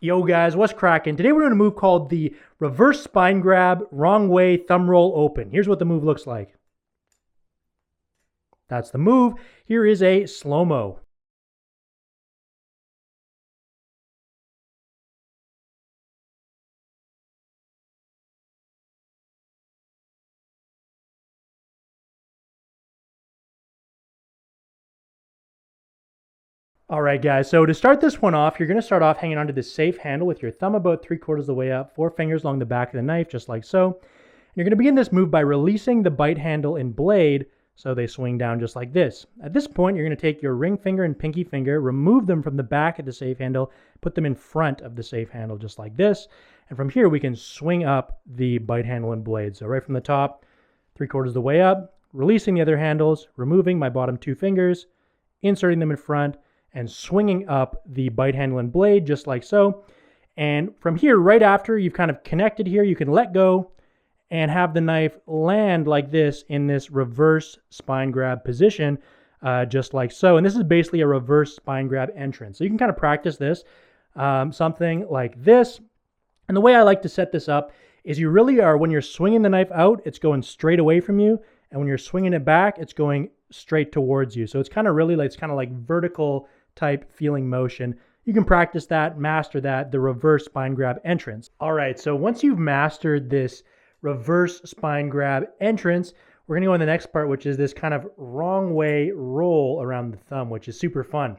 Yo guys, what's cracking? Today we're doing a move called the reverse spine grab, wrong way, thumb roll open. Here's what the move looks like. That's the move. Here is a slow-mo. All right, guys, so to start this one off, you're going to start off hanging onto this safe handle with your thumb about 3/4 of the way up, 4 fingers along the back of the knife, just like so. And you're going to begin this move by releasing the bite handle and blade so they swing down just like this. At this point, you're going to take your ring finger and pinky finger, remove them from the back of the safe handle, put them in front of the safe handle just like this. And from here, we can swing up the bite handle and blade. So right from the top, 3/4 of the way up, releasing the other handles, removing my bottom 2 fingers, inserting them in front, and swinging up the bite handle and blade just like so. And from here, right after you've kind of connected here, you can let go and have the knife land like this in this reverse spine grab position, just like so. And this is basically a reverse spine grab entrance. So you can kind of practice this, something like this. And the way I like to set this up is you really are, when you're swinging the knife out, it's going straight away from you. And when you're swinging it back, it's going straight towards you. So it's kind of really like, it's kind of like vertical type feeling motion. You can practice that, master that, the reverse spine grab entrance. All right, so once you've mastered this reverse spine grab entrance, we're gonna go on the next part, which is this kind of wrong way roll around the thumb, which is super fun.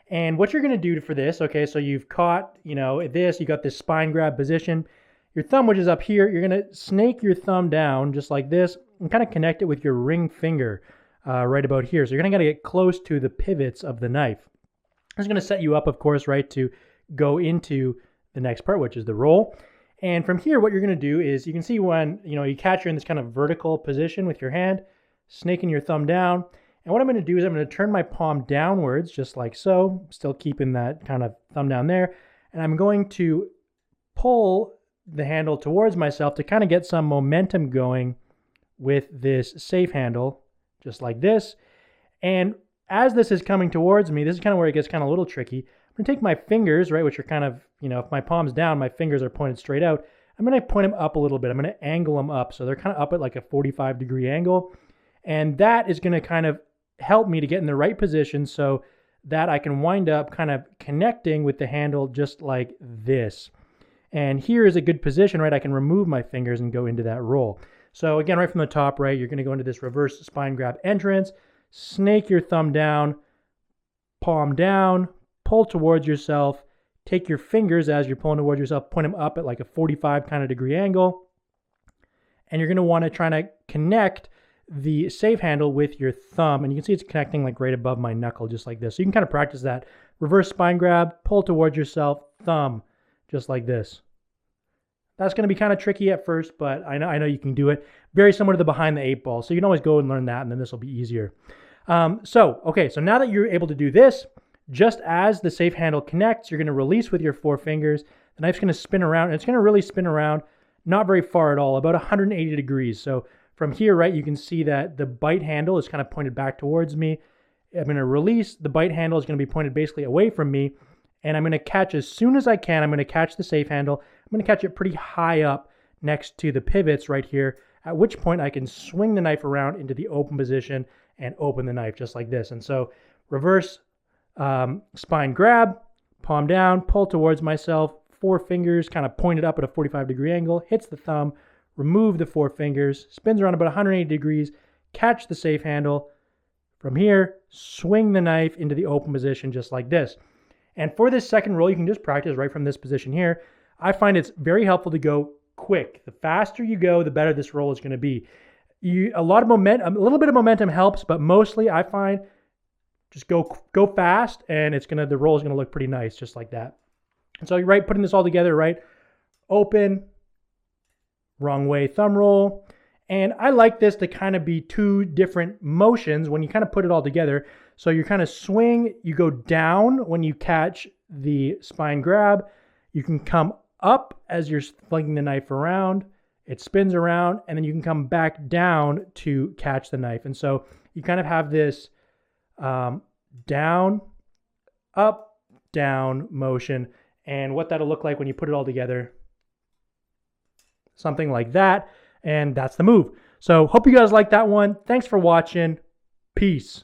And what you're gonna do for this, okay, so you've caught, you got this spine grab position. Your thumb, which is up here, you're gonna snake your thumb down just like this and kind of connect it with your ring finger right about here. So you're gonna get close to the pivots of the knife. This is going to set you up, of course, right, to go into the next part, which is the roll. And from here, what you're going to do is you can see when, you catch you're in this kind of vertical position with your hand, snaking your thumb down. And what I'm going to do is I'm going to turn my palm downwards, just like so, still keeping that kind of thumb down there. And I'm going to pull the handle towards myself to kind of get some momentum going with this safe handle, just like this. And as this is coming towards me, this is kind of where it gets kind of a little tricky. I'm going to take my fingers, right, which are kind of, if my palm's down, my fingers are pointed straight out. I'm going to point them up a little bit. I'm going to angle them up. So they're kind of up at like a 45-degree angle. And that is going to kind of help me to get in the right position so that I can wind up kind of connecting with the handle just like this. And here is a good position, right? I can remove my fingers and go into that roll. So again, right from the top, right, you're going to go into this reverse spine grab entrance. Snake your thumb down, palm down, pull towards yourself, take your fingers as you're pulling towards yourself, point them up at like a 45 kind of degree angle, and you're going to want to try to connect the safe handle with your thumb, and you can see it's connecting like right above my knuckle, just like this. So you can kind of practice that. Reverse spine grab, pull towards yourself, thumb, just like this. That's going to be kind of tricky at first, but I know you can do it. Very similar to the behind the 8 ball. So you can always go and learn that, and then this will be easier. So now that you're able to do this, just as the safe handle connects, you're going to release with your 4 fingers. The knife's going to spin around, and it's going to really spin around, not very far at all, about 180 degrees. So from here, right, you can see that the bite handle is kind of pointed back towards me. I'm going to release. The bite handle is going to be pointed basically away from me, and I'm going to catch as soon as I can. I'm going to catch the safe handle. I'm going to catch it pretty high up next to the pivots right here, at which point I can swing the knife around into the open position and open the knife just like this. And so reverse spine grab, palm down, pull towards myself, 4 fingers kind of pointed up at a 45-degree angle, hits the thumb, remove the 4 fingers, spins around about 180 degrees, catch the safe handle. From here, swing the knife into the open position just like this. And for this second roll, you can just practice right from this position here. I find it's very helpful to go quick. The faster you go, the better this roll is going to be. A little bit of momentum helps, but mostly I find just go fast, and the roll is going to look pretty nice, just like that. And so you're right, putting this all together, right? Open, wrong way thumb roll. And I like this to kind of be 2 different motions when you kind of put it all together. So you kind of swing, you go down when you catch the spine grab. You can come up as you're flinging the knife around. It spins around, and then you can come back down to catch the knife. And so you kind of have this down, up, down motion, and what that'll look like when you put it all together. Something like that. And that's the move. So hope you guys like that one. Thanks for watching. Peace.